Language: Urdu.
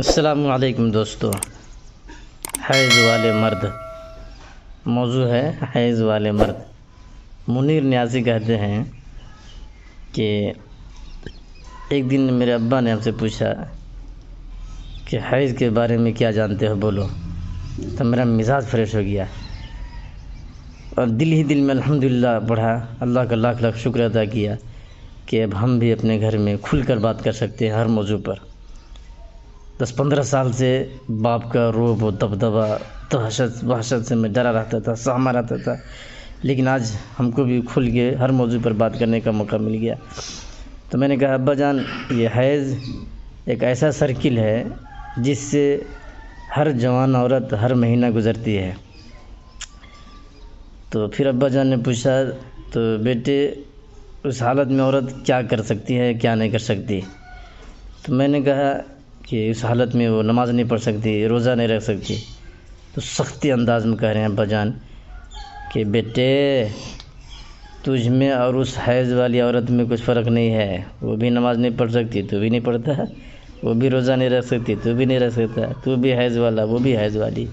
السلام علیکم دوستو، حیض والے مرد موضوع ہے۔ حیض والے مرد منیر نیازی کہتے ہیں کہ ایک دن میرے ابا نے ہم سے پوچھا کہ حیض کے بارے میں کیا جانتے ہو بولو، تو میرا مزاج فریش ہو گیا اور دل ہی دل میں الحمدللہ پڑھا، اللہ کا لاکھ لاکھ شکر ادا کیا کہ اب ہم بھی اپنے گھر میں کھل کر بات کر سکتے ہیں ہر موضوع پر۔ 10-15 سال سے باپ کا رعب و دبدبہ وحشت سے میں ڈرا رہتا تھا، سہما رہتا تھا، لیکن آج ہم کو بھی کھل کے ہر موضوع پر بات کرنے کا موقع مل گیا۔ تو میں نے کہا ابا جان، یہ حیض ایک ایسا سرکل ہے جس سے ہر جوان عورت ہر مہینہ گزرتی ہے۔ تو پھر ابا جان نے پوچھا تو بیٹے اس حالت میں عورت کیا کر سکتی ہے، کیا نہیں کر سکتی؟ تو میں نے کہا کہ اس حالت میں وہ نماز نہیں پڑھ سکتی، روزہ نہیں رکھ سکتی۔ تو سختی انداز میں کہہ رہے ہیں ابا جان کہ بیٹے تجھ میں اور اس حیض والی عورت میں کچھ فرق نہیں ہے، وہ بھی نماز نہیں پڑھ سکتی، تو بھی نہیں پڑھتا ہے، وہ بھی روزہ نہیں رکھ سکتی، تو بھی نہیں رکھ سکتا، تو بھی حیض والا، وہ بھی حیض والی۔